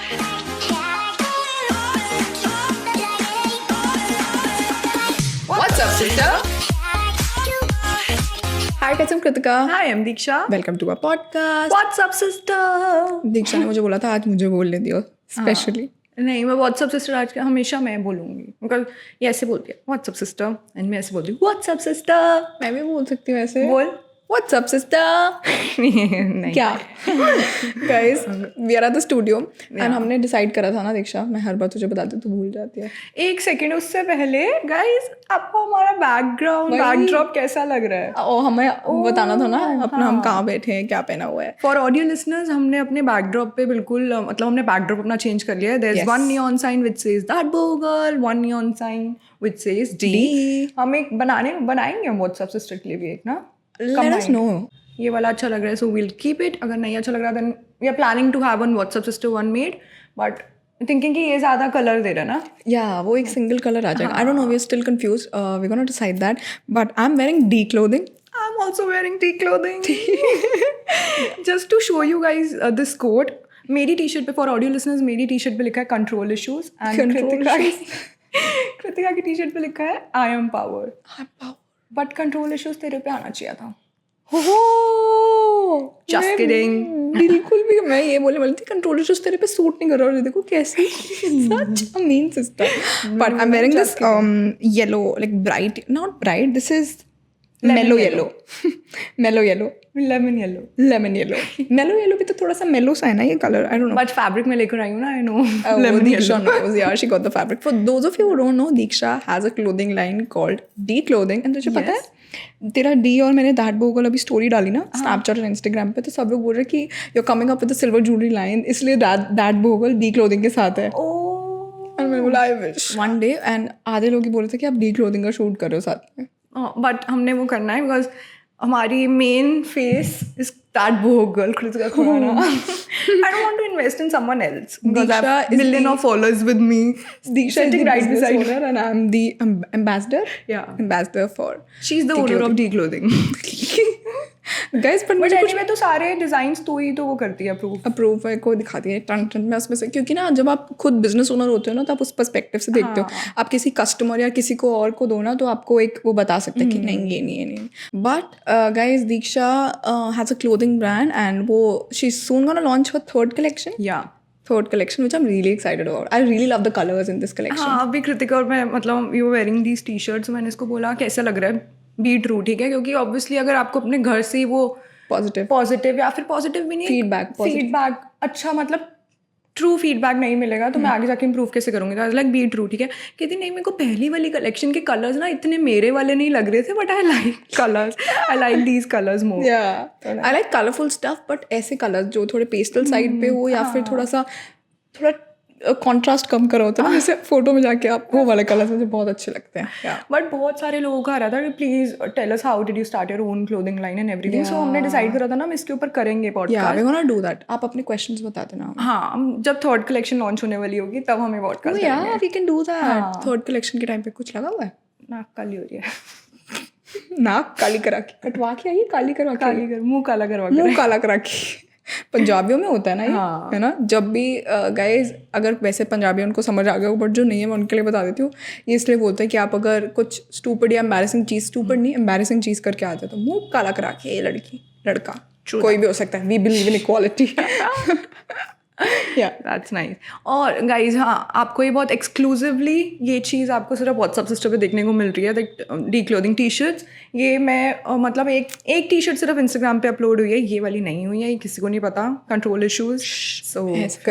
What's up, sister? Hi, कैसे हो Kritika? Hi, I'm Diksha. Welcome to our podcast. What's up, sister? Diksha ने मुझे बोला था आज मुझे बोलने दियो स्पेशली। नहीं, मैं व्हाट्सअप सिस्टर आज के हमेशा मैं बोलूंगी, बिकॉज ये ऐसे बोलती है व्हाट्सअप सिस्टर, एंड मैं ऐसे बोलती हूँ व्हाट्सअप सिस्टर। मैं भी बोल सकती हूँ ऐसे। बोल। What's up sister. नहीं क्या guys, we are at the studio and हमने डिसाइड करा था ना दीक्षा, मैं हर बार तुझे बताती हूँ तू भूल जाती है। एक सेकंड उससे पहले गाइस, आपको हमारा बैकड्रॉप कैसा लग रहा है? ओ हमें बताना था ना अपना, हम कहाँ बैठे हैं, क्या पहना हुआ है। फॉर ऑडियो लिसनर्स, हमने अपने बैकड्रॉप पे बिल्कुल मतलब हमने बैकड्रॉप अपना चेंज कर लिया है। There is one neon sign which says that boggle, one neon sign which says D. हम एक बनाएंगे हम व्हाट्सएप सिस्टर के लिए भी एक ना। Let us know. ये वाला अच्छा लग रहा है, सो वील कीप इट। अगर नहीं अच्छा लग रहा then we are planning to have one what's up sister one made, but thinking कि ये ज़्यादा कलर दे रहा है ना। या वो एक सिंगल कलर आ जाएगा। I don't know, we are still confused, we gonna decide that, but I am wearing D clothing. I'm also wearing tea clothing. Just to show you guys this quote. मेरी T shirt पे, for audio listeners, मेरी T shirt पे लिखा है control issues, and Kritika की T shirt पे लिखा है I am power. But control issues तेरे पे आना चाहिए था। Just kidding. बिल्कुल भी मैं ये बोलने वाली थी कंट्रोल इश्यूज तेरे पे सूट नहीं कर रहा, और देखो कैसी such a mean sister. But I am wearing this yellow, like bright, not bright, this is mellow yellow. Mellow yellow, lemon yellow. Lemon yellow, mellow yellow भी तो थोड़ा सा मेलो सा है ना ये colour. I don't know, but fabric में लेकर आई हूँ ना, I know. Diksha knows, yeah, she got the fabric. For those of you who don't know, Diksha has a clothing line called D Clothing, and तुझे पता है तेरा D और मैंने दैट बोगल अभी स्टोरी डाली ना स्नैपचैट और इंस्टाग्राम पे, तो सब लोग बोल रहे कि you are coming up with the silver jewellery line, इसलिए दैट बोगल D Clothing के साथ है। और मैंने बोला I wish one day, and आधे लोग ही बोल रहे थे कि आप D Clothing का शूट कर रहे हो साथ में। बट हमने वो करना है बिकॉज हमारी main face is that boho girl, Kritika Khurana. I don't want to invest in someone else because I have a million of followers with me. Diksha is the right business beside owner and I'm the ambassador. Yeah. Ambassador for She's the owner of D Clothing. guys, but But anyway, तो सारे designs तो ही तो वो करती है approve को दिखाती है टन टन में उसमें से, क्योंकि ना जब आप खुद बिजनेस ओनर होते हो ना तो आप उस पर्सपेक्टिव से देखते हो। आप किसी कस्टमर या किसी को और को दो ना तो आपको एक वो बता सकते हैं कि नहीं ये नहीं, ये नहीं। But guys, Diksha has a clothing brand and वो she is soon gonna launch her third collection. या third collection which I'm really excited about. I really love the colors in this collection. हाँ, अभी कृतिका और मैं मतलब you wearing these T shirts, मैंने इसको बोला कैसा लग रहा है, बी ट्रू, ठीक है, क्योंकि ऑब्वियसली अगर आपको अपने घर से वो पॉजिटिव या फिर पॉजिटिव भी नहीं, फीडबैक अच्छा मतलब ट्रू फीडबैक नहीं मिलेगा तो मैं आगे जाके इम्प्रूव कैसे करूँगी। तो लाइक बी ट्रू, ठीक है। कहती नहीं, मेरे को पहली वाली कलेक्शन के कलर्स ना इतने मेरे वाले नहीं लग रहे थे, but I like colours, I like these colours more. I like colourful stuff, but ऐसे कलर्स जो थोड़े पेस्टल साइड पे हो या फिर थोड़ा कॉन्ट्रास्ट कम करा होता है ना, जैसे फोटो में जाके आप वो वाले कलर्स मुझे बहुत अच्छे लगते हैं। बट बहुत सारे लोगों का आ रहा था कि please tell us how did you start your own clothing line and everything. So हमने डिसाइड करा था ना हम इसके ऊपर करेंगे podcast. We gonna do that. आप अपने क्वेश्चंस बता देना। हाँ, जब थर्ड कलेक्शन लॉन्च होने वाली होगी तब हमें पॉडकास्ट करेंगे। We can do that. Third collection के टाइम पे कुछ लगा हुआ है? नाक काली हो रही है। नाक काली करा के कटवा के आई, काली करवा के, मुंह काला करवा के, मुंह काला करा के। पंजाबियों में होता है ना ये, है ना। जब भी गाइज, अगर वैसे पंजाबी उनको समझ आ गया, बट जो नहीं है मैं उनके लिए बता देती हूँ। ये इसलिए बोलते हैं कि आप अगर कुछ स्टूपिड या एम्बैरेसिंग चीज़, स्टूपिड नहीं एम्बैरेसिंग चीज़ करके आते हो तो मुंह काला करा के, ये लड़की लड़का कोई भी हो सकता है। We believe in equality. That's nice. और गाइज, हाँ, आपको ये बहुत एक्सक्लूसिवली ये चीज़ आपको सिर्फ व्हाट्सएप सिस्टर पे देखने को मिल रही है, like D clothing T shirts. ये मैं मतलब एक टी शर्ट सिर्फ इंस्टाग्राम पे अपलोड हुई है, ये वाली नहीं हुई है, ये किसी को नहीं पता, control issues. So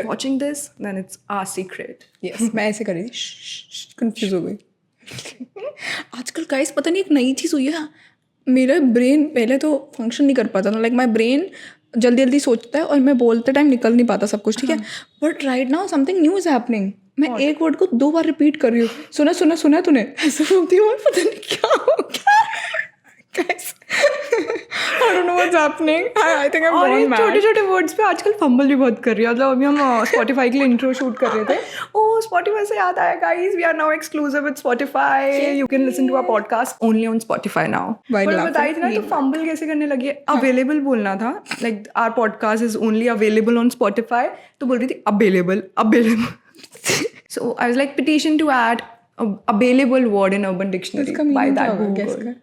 watching this then it's our secret. Yes, मैं ऐसे कर रही थी, कंफ्यूज हो गई। आजकल गाइस पता नहीं एक नई चीज़ हुई है, मेरा ब्रेन पहले तो फंक्शन नहीं कर पाता था, लाइक माई ब्रेन जल्दी जल्दी सोचता है और मैं बोलते टाइम निकल नहीं पाता सब कुछ, ठीक है। But right now something new is happening. मैं एक वर्ड को 2 बार रिपीट कर रही हूँ, सुना सुना सुना तूने, ऐसा बोलती हूँ, पता नहीं क्या हो गया। I don't know what's happening. I think I'm going mad. छोटे छोटे वर्ड्स पे आजकल फंबल भी बहुत कर रही है। मतलब अभी हम स्पॉटिफाई के लिए इंट्रो शूट कर रहे थे। ओह Spotify से याद आया guys, we are now exclusive with Spotify. You can listen to our podcast only on Spotify now. While पर laughing. बताई थी ना तो fumble कैसे करने लगी है? Available बोलना था, like our podcast is only available on Spotify. तो बोल रही थी available. So I was like petition to add available word in Urban Dictionary इसका by meaning क्या that होगा? Google. Guess कर.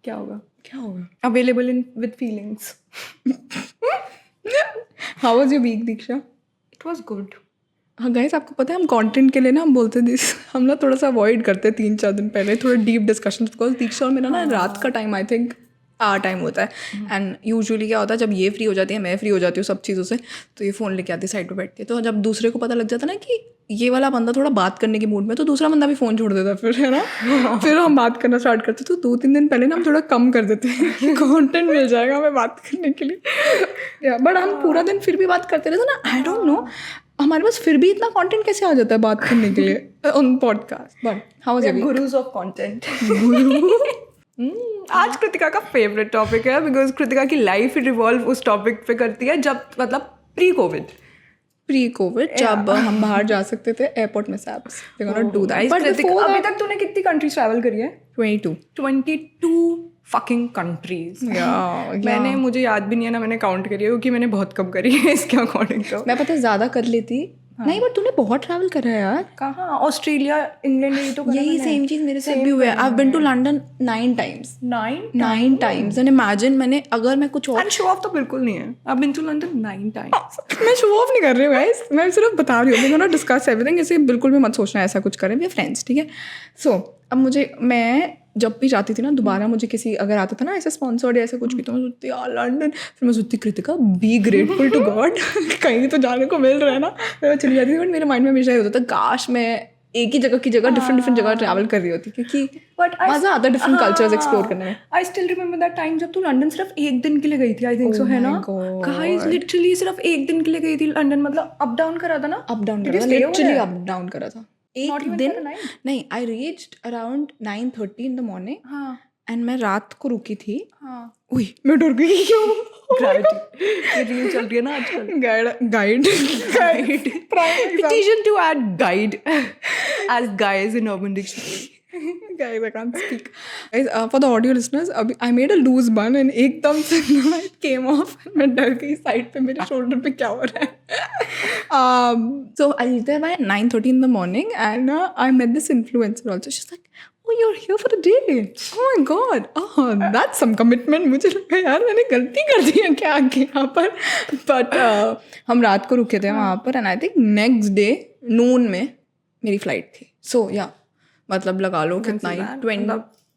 क्या होगा? क्या होगा? Available in with feelings. How was your week, Diksha? It was good. हाँ गाइस, आपको पता है हम कंटेंट के लिए ना हम बोलते थे हम ना थोड़ा सा अवॉइड करते हैं 3-4 दिन पहले थोड़ा डीप डिस्कशन, बिकॉज दीक्षा और मेरा ना रात का टाइम आई थिंक टाइम होता है एंड यूजुअली क्या होता है जब ये फ्री हो जाती है मैं फ्री हो जाती हूँ सब चीज़ों से, तो ये फ़ोन लेके आती है साइड पे बैठती है, तो जब दूसरे को पता लग जाता है ना कि ये वाला बंदा थोड़ा बात करने के मूड में, तो दूसरा बंदा भी फ़ोन छोड़ देता है फिर, है ना। फिर हम बात करना स्टार्ट करते, तो 2-3 दिन पहले ना हम थोड़ा कम कर देते हैं कंटेंट मिल जाएगा हमें बात करने के लिए, बट हम पूरा दिन फिर भी बात करते रहते ना। आई डोंट नो हमारे पास फिर भी इतना कंटेंट कैसे आ जाता है बात करने के लिए on podcast. But how was your week? Gurus of content. आज कृतिका का फेवरेट टॉपिक है बिकॉज कृतिका की लाइफ रिवॉल्व उस टॉपिक पे करती है जब मतलब प्री कोविड जब हम बाहर जा सकते थे एयरपोर्ट में सैप्स, we gonna do that. But अभी तक तूने कितनी कंट्रीज ट्रैवल करी है? 22 फकिंग कंट्रीज। या मैंने मुझे याद भी नहीं है ना मैंने काउंट करी है क्योंकि मैंने बहुत कम करी है इसके अकॉर्डिंग। तो मैं पता है ज़्यादा कर लेती नहीं, बट तूने बहुत ट्रैवल करा है यार। कहाँ? ऑस्ट्रेलिया, इंग्लैंड, यही तो यही सेम चीज़ मेरे साथ भी हुआ है। I have been to London 9 times 9 times and imagine मैंने अगर मैं कुछ और शो ऑफ तो बिल्कुल नहीं है। I have been to London 9 times। मैं शो ऑफ नहीं कर रही हूँ गाइस, मैं सिर्फ बता रही हूँ। वी गोना डिस्कस एवरीथिंग, ऐसे बिल्कुल भी मत सोचना ऐसा कुछ करें, वी आर फ्रेंड्स, ठीक है। सो अब मैं जब भी जाती थी ना दोबारा मुझे किसी अगर आता था ना ऐसे स्पॉन्सर्ड या ऐसा कुछ भी, तो मैं सोचती यार लंदन, फिर मैं सोचती Kritika be grateful to God कहीं तो जाने को मिल रहा है ना, मैं चली जाती थी। बट मेरे माइंड में हमेशा ये होता था काश मैं एक ही जगह की जगह डिफरेंट जगह ट्रैवल कर रही होती, क्योंकि मजा आता है डिफरेंट कल्चर्स एक्सप्लोर करने में। I still remember that time जब तू लंदन सिर्फ एक दिन के लिए गई थी, आई थिंक सो, है ना गाइस? लिटरली सिर्फ एक दिन के लिए गई थी लंदन, मतलब अप डाउन करा था ना? अप डाउन करा था, लिटरली अप डाउन करा था एक दिन। नहीं, I reached around 9:30 in the morning. हाँ, एंड मैं रात को रुकी थी। हाँ, उई मैं डर गई क्यों? ग्रेविटी ये रील चल रही है ना आजकल। Guide petition to add guide as guys in Urban Dictionary. Guys, I can't speak. Guys, for the audio listeners, अभी I made a loose bun and एकदम से it came off. मैं डर गई साइड पे मेरे शोल्डर पे क्या हो रहा है। So I was there by 9:30 in the morning and I met this influencer also. She's like, oh, you're here for the day. Oh my god. Oh, that's some commitment. मुझे लगा यार मैंने गलती कर दी है क्या आगे यहाँ पर। But हम रात को रुके थे वहाँ पर and I think next day noon में मेरी फ्लाइट थी। So yeah, मतलब लगा लो कितना ही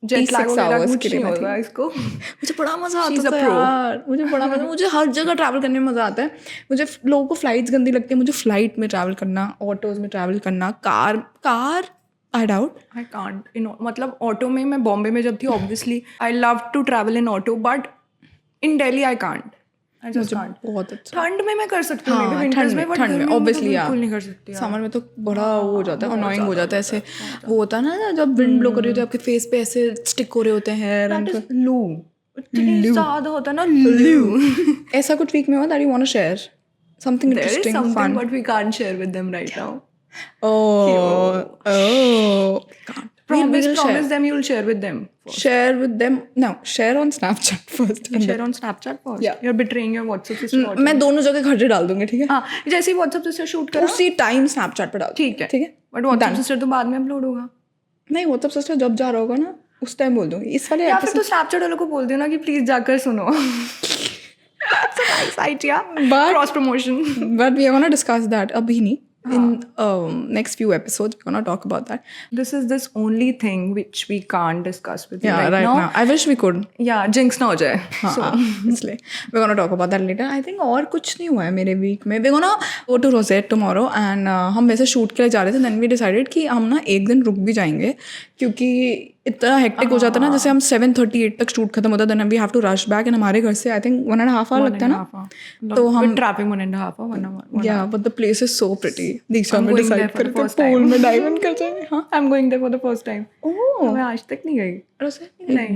26 hours के लिए मैं इसको। मुझे बड़ा मजा आता था यार, मुझे बड़ा मजा, मुझे हर जगह ट्रैवल करने में मजा आता है। मुझे लोगों को फ्लाइट्स गंदी लगती है, मुझे फ्लाइट में ट्रैवल करना, ऑटोज में ट्रैवल करना, car I doubt I can't. मतलब ऑटो में मैं बॉम्बे में जब थी obviously I love to travel in auto, but in Delhi I can't. I just can't. बहुत अच्छा। ठंड में मैं कर सकती हूँ, हाँ, ठंड में ऑब्वियसली बिल्कुल नहीं कर सकती। समर में तो बड़ा हो जाता है, अनोइंग हो जाता है ऐसे। वो होता है ना जब विंड ब्लो कर रही होती है आपके फेस पे ऐसे स्टिक हो रहे होते हैं, लू ज़्यादा होता है ना, लू। ऐसा कुछ वीक में हुआ that you want to share something interesting fun but we can't share with them right now. Promise them you'll share with them. Share with them. No, share on Snapchat first. Share on Snapchat first. Yeah. You're betraying your WhatsApp sister. मैं दोनों जगह घंटे डाल दूंगी, ठीक है? हाँ, जैसे ही WhatsApp sister शूट करा उसी टाइम Snapchat पे डाल। ठीक है। बट WhatsApp sister तो बाद में अपलोड होगा। नहीं, WhatsApp sister जब जा रहा होगा ना उस टाइम बोल दूंगी। इस वाले या फिर तो Snapchat वालों को बोल दियो ना कि प्लीज जाकर सुनो। That's a nice idea. Cross promotion. But we are gonna discuss that अभी नहीं. In next few episodes we're gonna talk about that. This only thing which we can't discuss with you right now. I wish we could. Yeah, jinx ना हो जाए. इसलिए we're gonna talk about that later. I think और कुछ नहीं हुआ है मेरे वीक में. We're gonna go to Rosette tomorrow and हम वैसे शूट के लिए जा रहे थे. Then we decided कि हम ना एक दिन रुक भी जाएंगे क्योंकि इतना हेक्टिक हो जाता है ना। जैसे हम 7:38 तक शूट खत्म होता है, then we have to rush back and हमारे घर से आई थिंक 1.5 hour लगता है ना। तो हम ट्रैफिक 1.5 hour 1 hour। या but the place is so pretty. Diksha में डिसाइड करके पूल में डाइव इन कर जाएंगे। हाँ, I am going there for the first time. ओह, मैं आज तक नहीं गई।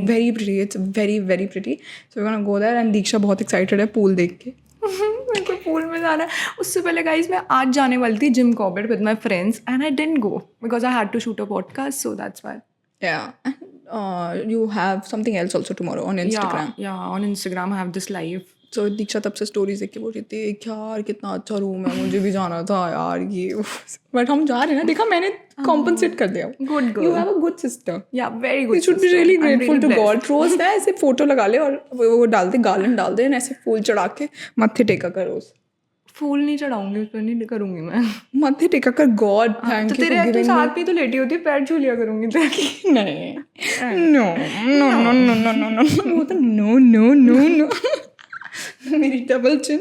Very pretty, it's very very pretty. So we gonna go there and Diksha बहुत एक्साइटेड है पूल देख के। मेरे को पूल में जाना है. उससे पहले गाइज मैं आज जाने वाली थी Jim Corbett with my friends and I didn't go because I had to shoot a podcast, so that's why. Yeah. And you have something else also tomorrow on Instagram. Yeah, on Instagram I have this live. So दीक्षा तब से stories देख के बोल रही थी यार कितना अच्छा रूम है, मुझे भी जाना था यार ये. बट हम जा रहे हैं ना, देखा मैंने कॉम्पनसेट कर दिया. Good girl. You have a good sister. Yeah, very good. You should be sister. really I'm grateful to blessed. God. रोज ना ऐसे फोटो लगा ले और वो डाल दे, गार्लैंड डाल दे, ऐसे फूल चढ़ा के मत्थे टेका कर रोज. फूल नहीं चढ़ाऊंगी, उस पर नहीं करूंगी मैं. मत्थे टेका कर, गॉड थैंक तो यू तेरे तो साथ भी तो लेटी होती, पैर झूलिया करूंगी तेरे. नहीं no no no no no no no वो तो नो नो नो नो. मेरी डबल चिन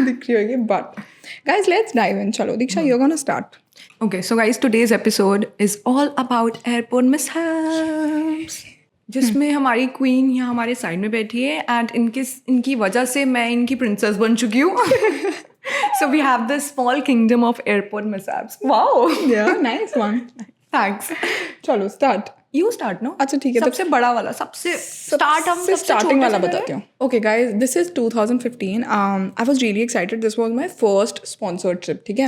दिख रही होगी. But guys let's dive in. चलो Diksha, you are gonna start. Okay, so guys, today's episode is all about airport mishaps, जिसमें हमारी queen यहाँ हमारे साइड में बैठी है एंड इनकी वजह से मैं इनकी प्रिंसेस बन चुकी हूँ. So we have this small kingdom of airport mishaps. Wow. Yeah, nice one. Thanks. चलो स्टार्ट. You start, no? अच्छा ठीक है. सबसे बड़ा वाला, सबसे स्टार्ट हम सबसे स्टार्टिंग वाला बताती हूँ. Okay guys, this is 2015. I was really excited. This was my first sponsored trip. ठीक है.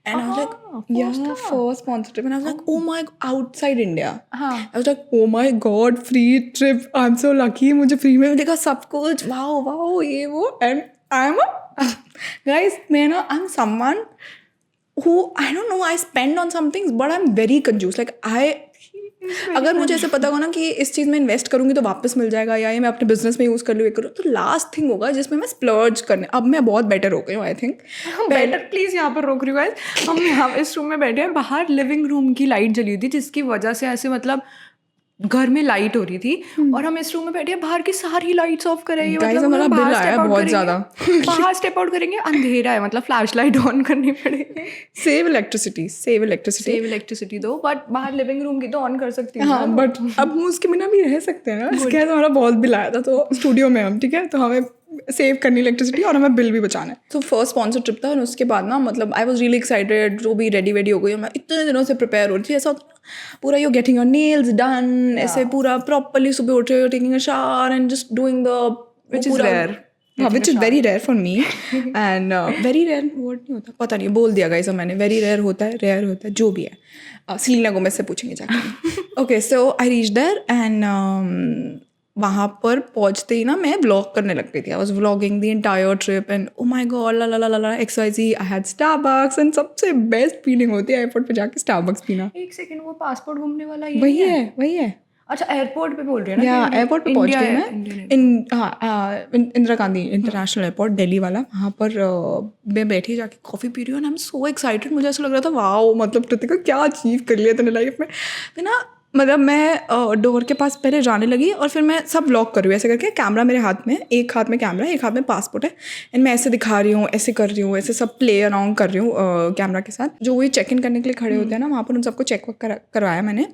And I was like, yeah, first sponsored trip. And I was like, oh my, outside India. I was like, oh my god, free trip. I'm so lucky. मुझे free में मिलेगा सब कुछ. Wow, ये वो. And guys, I'm someone who, I don't know, I spend on some things, but I'm very confused. Like अगर मुझे ऐसे पता हो ना कि इस चीज़ में इन्वेस्ट करूँगी तो वापस मिल जाएगा या ये मैं अपने बिजनेस में यूज़ कर लूँ, करूँ, तो लास्ट थिंग होगा जिसमें मैं स्प्लर्ज करने. अब मैं बहुत बेटर हो गई हूँ आई थिंक. बेटर प्लीज़ यहाँ पर रोक रही हूँ गाइस. हम यहाँ इस रूम में बैठे हैं, बाहर लिविंग रूम की लाइट जली हुई थी जिसकी वजह से ऐसे मतलब घर में लाइट हो रही थी और हम इस रूम में बैठे हैं, बाहर की सारी लाइट्स ऑफ करेंगे. मतलब हमारा बिल आया बहुत ज़्यादा. बाहर स्टेप आउट करेंगे, अंधेरा है, मतलब फ्लैश लाइट ऑन करनी पड़ेगी. सेव इलेक्ट्रिसिटी दो, बट बाहर लिविंग रूम की तो ऑन कर सकती हूँ. हाँ, बट अब हम उसके बिना भी रह सकते हैं ना. इसके हमारा बहुत बिल आया था तो स्टूडियो में हम, ठीक है, तो हमें सेव करनी इलेक्ट्रिसिटी और हमें बिल भी बचाना है. तो फर्स्ट स्पॉन्सर ट्रिप था और उसके बाद ना मतलब आई वॉज रियली एक्साइटेड. जो भी रेडी हो गई, मैं इतने दिनों से प्रिपेयर हो रही थी. ऐसा होता पूरा you getting your nails done, ऐसे पूरा प्रॉपरली सुबह उठ रहे हो, taking a shower and just doing the, which is rare. which is very rare for me. And very rare word नहीं होता, पता नहीं, बोल दिया गाइस मैंने. very rare होता है, rare होता है, जो भी है. सेलेना गोमेज से पूछेंगे जाकर. Okay, so I reached there and वहाँ पर पहुँचते ही ना मैं व्लॉग करने लग गई थी. I was vlogging the entire trip and oh my God ला XYZ. I had Starbucks and सबसे बेस्ट फीलिंग होती है एयरपोर्ट पे जाके स्टारबक्स पीना. एक सेकंड, वो पासपोर्ट घूमने वाला वही है. अच्छा, एयरपोर्ट पे बोल रहे हैं ना? या एयरपोर्ट पे पहुँच गई मैं. इंदिरा गांधी इंटरनेशनल एयरपोर्ट दिल्ली वाला. वहाँ पर मैं बैठी जाके कॉफ़ी पी रही हूँ. I am so excited. मुझे ऐसा लग रहा था वाओ, मतलब कृतिका क्या अचीव कर लिया तूने लाइफ में. तो ना मतलब मैं डोर के पास पहले जाने लगी और फिर मैं सब व्लॉग कर रही हूँ ऐसे करके. कैमरा मेरे हाथ में, एक हाथ में कैमरा, एक हाथ में पासपोर्ट है एंड मैं ऐसे दिखा रही हूँ, ऐसे कर रही हूँ, ऐसे सब प्ले अराउंड कर रही हूँ कैमरा के साथ. जो वही चेक इन करने के लिए खड़े होते हैं ना, वहाँ पर उन सबको चेक वक करवाया मैंने.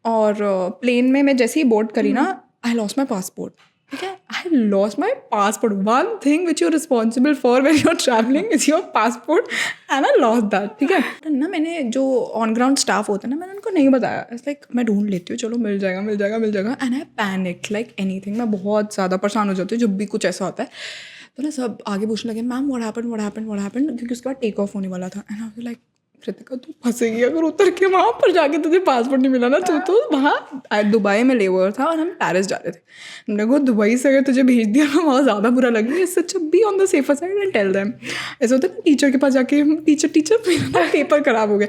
और प्लेन में मैं जैसे ही बोर्ड करी ना, आई लॉस्ट माई पासपोर्ट. ठीक है, I lost my passport. One thing which you are responsible for when you are travelling is your passport and I lost that. ठीक है ना, मैंने जो ऑन ग्राउंड स्टाफ होता है ना, मैंने उनको नहीं बताया. इट्स लाइक मैं ढूंढ लेती हूँ, चलो मिल जाएगा. And I panic like anything. मैं बहुत ज़्यादा परेशान हो जाती हूँ जब भी कुछ ऐसा होता है. तो ना सब आगे पूछने लगे, मैम व्हाट हैपेंड, क्योंकि उसके बाद टेक ऑफ होने वाला था. And I was like Kritika तू फंसेगी अगर उतर के वहाँ पर जाके तुझे पासपोर्ट नहीं मिला ना. तो वहाँ दुबई में लेवर था और हम पेरिस जा रहे थे. मैंने कहा दुबई से अगर तुझे भेज दिया ना, बहुत ज़्यादा बुरा लगेगा. इससे अच्छा be on the safer side and tell them. ऐसा होता है ना, टीचर के पास जाके टीचर मेरा पेपर खराब हो गया.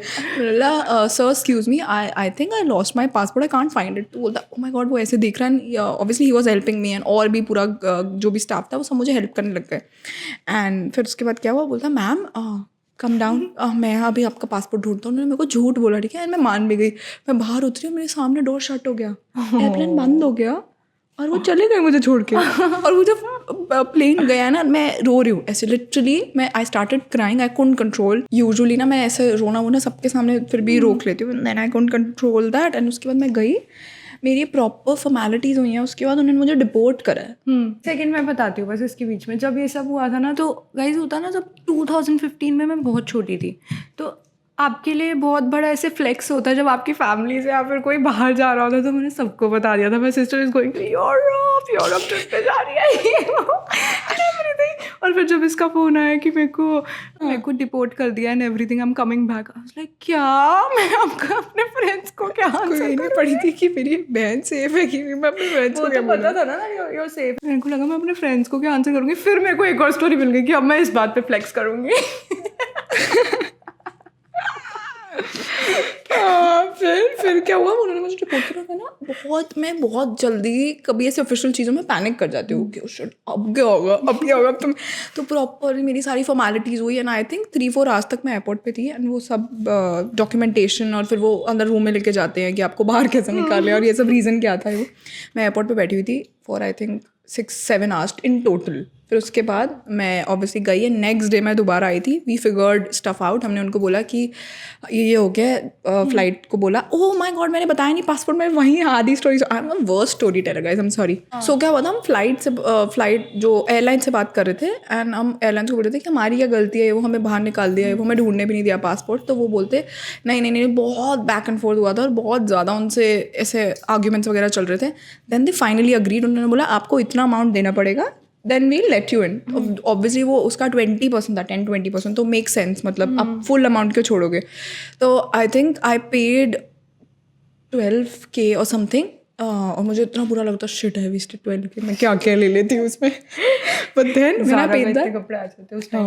Sir excuse me, I think I lost my passport, I can't find it. तो बोलता ओ माई गॉड, वो ऐसे देख रहा है. Obviously he was helping me and और भी पूरा जो भी स्टाफ था वो सब मुझे हेल्प करने लग गए. एंड फिर उसके बाद क्या हुआ, बोलता मैम कम डाउन, मैं अभी आपका पासपोर्ट ढूंढता हूँ. उन्होंने मेरे को झूठ बोला. ठीक है, मैं मान भी गई. मैं बाहर उतरी हूँ, मेरे सामने डोर शट हो गया, एयरप्लेन बंद हो गया और वो चले गए मुझे छोड़ के. और वो जब प्लेन गया ना, मैं रो रही हूँ ऐसे लिटरली. मैं I started crying, I couldn't control. Usually ना मैं ऐसे रोना वोना सबके सामने फिर भी रोक लेती हूँ. Then I couldn't control that. And उसके बाद मैं गई, मेरी प्रॉपर फॉर्मेलिटीज़ हुई हैं. उसके बाद उन्होंने मुझे डिपोर्ट करा है. सेकंड मैं बताती हूँ बस इसके बीच में. जब ये सब हुआ था ना, तो गाइस होता ना, जब 2015 में मैं बहुत छोटी थी, तो आपके लिए बहुत बड़ा ऐसे फ्लेक्स होता है जब आपकी फैमिली से या फिर कोई बाहर जा रहा होता है. तो मैंने सबको बता दिया था, my sister is going to Europe trip पे जा रही है, एवरीथिंग. और फिर जब इसका फोन आया कि मेरे को डिपोर्ट कर दिया and everything, I am coming back, I was like क्या मैं आपका अपने फ्रेंड्स को क्या आंसर नहीं पड़ी थी कि मेरी बहन सेफ है कि मैं अपने फ्रेंड्स वो को क्या तो पता था ना you're safe. मेरे को लगा मैं अपने फ्रेंड्स को क्या आंसर करूंगी, फिर मेरे को एक और स्टोरी मिल गई कि अब मैं इस बात पे फ्लेक्स करूंगी. फिर क्या हुआ, उन्होंने मुझे रिपोर्ट करा था ना. मैं बहुत जल्दी कभी ऐसे ऑफिशियल चीज़ों में पैनिक कर जाती हूँ कि शिट अब क्या होगा अब तुम. तो प्रॉपर मेरी सारी फॉर्मेलिटीज़ हुई एंड आई थिंक 3-4 आवर्स तक मैं एयरपोर्ट पे थी एंड वो सब डॉक्यूमेंटेशन और फिर वो अंदर रूम में लेके जाते हैं कि आपको बाहर कैसे निकालें और ये सब रीज़न क्या था. वो मैं एयरपोर्ट पे बैठी हुई थी for I think 6-7 hours in total. फिर उसके बाद मैं ऑब्वियसली गई है. नेक्स्ट डे मैं दोबारा आई थी. We figured stuff out. हमने उनको बोला कि ये हो गया. फ्लाइट को बोला ओह माय गॉड मैंने बताया नहीं पासपोर्ट में. वहीं आधी story. I am a worst story teller guys, I am sorry. So क्या हुआ था, हम फ्लाइट जो एयरलाइन से बात कर रहे थे एंड हम एयरलाइंस को बोल रहे थे कि हमारी क्या गलती है, वो हमें बाहर निकाल दिया है, वो हमें ढूंढने भी नहीं दिया पासपोर्ट. तो वो बोलते नहीं बहुत बैक एंड फोर्थ हुआ था और बहुत ज़्यादा उनसे ऐसे आर्ग्यूमेंट्स वगैरह चल रहे थे. Then they finally agreed. उन्होंने बोला आपको इतना अमाउंट देना पड़ेगा, then we let you in. Obviously वो उसका 20% था, 10-20%. तो मेक सेंस, मतलब आप फुल अमाउंट क्यों छोड़ोगे. तो I think I paid 12K और समथिंग. और मुझे इतना बुरा लगता शिट है वेस्टेड 12K. मैं क्या क्या ले लेती हूँ उसमें. But then when I paid that कपड़े आ जाते उस time.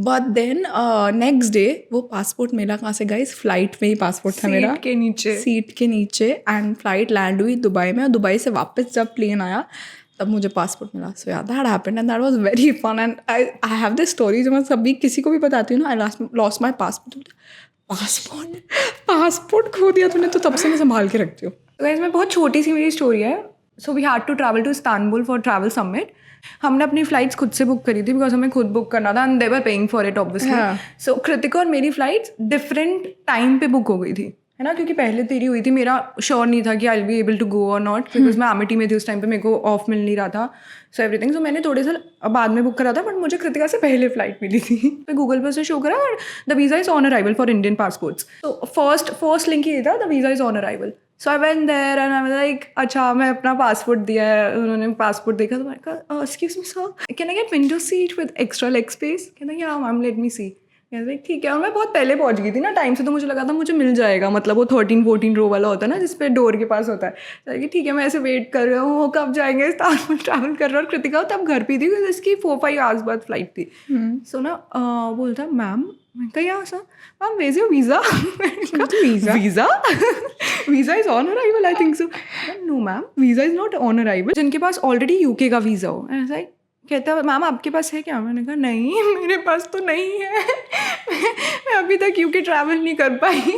But then next day वो पासपोर्ट मिला कहाँ से गाइस, फ्लाइट में ही पासपोर्ट था मेरा, सीट के नीचे. एंड फ्लाइट लैंड हुई दुबई में और दुबई से वापस जब प्लेन आया तब मुझे पासपोर्ट मिला. सो यार that happened and that was very fun. And I have this story जो मैं सभी किसी को भी बताती हूँ ना. आई लॉस्ट माई पासपोर्ट खो दिया तूने, तो तब से मैं संभाल के रखती हूँ. तो गाइस मैं बहुत छोटी सी मेरी स्टोरी है. So we had to travel to Istanbul for travel summit. हमने अपनी फ्लाइट्स खुद से बुक करी थी बिकॉज हमें खुद बुक करना था and they were paying for it obviously. So Kritika और मेरी फ्लाइट्स डिफरेंट टाइम पे बुक हो गई थी, है ना, क्योंकि पहले तेरी हुई थी. मेरा श्योर नहीं था कि I will be able to go और नॉट बिकॉज मैं एमिटी में थी उस टाइम पे, मेरे को ऑफ मिल नहीं रहा था. So everything. सो मैंने थोड़े साल बाद में बुक करा था बट मुझे कृतिका से पहले फ्लाइट मिली थी. मैं गूगल पर से शो करा और the visa is on arrival for Indian passports. तो फर्स्ट लिंक ये था the visa is on arrival. So I went there and I was like अच्छा मैं अपना पासपोर्ट दिया है. उन्होंने पासपोर्ट देखा तो मैंने कहा excuse me sir can I get window seat with extra leg space. कहता या मैम लेट मी सी. ठीक है. और मैं बहुत पहले पहुंच गई थी ना टाइम से, तो मुझे लगा था मुझे मिल जाएगा. मतलब वो 13-14 रो वाला होता है ना जिसपे डोर के पास होता है. तो ठीक है मैं ऐसे वेट कर रहा हूँ कब जाएंगे, इस्तांबुल ट्रैवल कर रहा हूँ. और कृतिका तब घर पे थी बिकॉज इसकी 4-5 आवर्स बाद फ्लाइट थी. सो ना बोलता मैम, मैं कहा यहाँ sir ma'am where's your visa. Visa is on arrival I think so. No ma'am visa is not on arrival. जिनके पास ऑलरेडी यूके का वीज़ा हो. ऐसा कहता है मैम आपके पास है क्या. मैंने कहा नहीं मेरे पास तो नहीं है. मैं अभी तक यूके ट्रैवल नहीं कर पाई. तो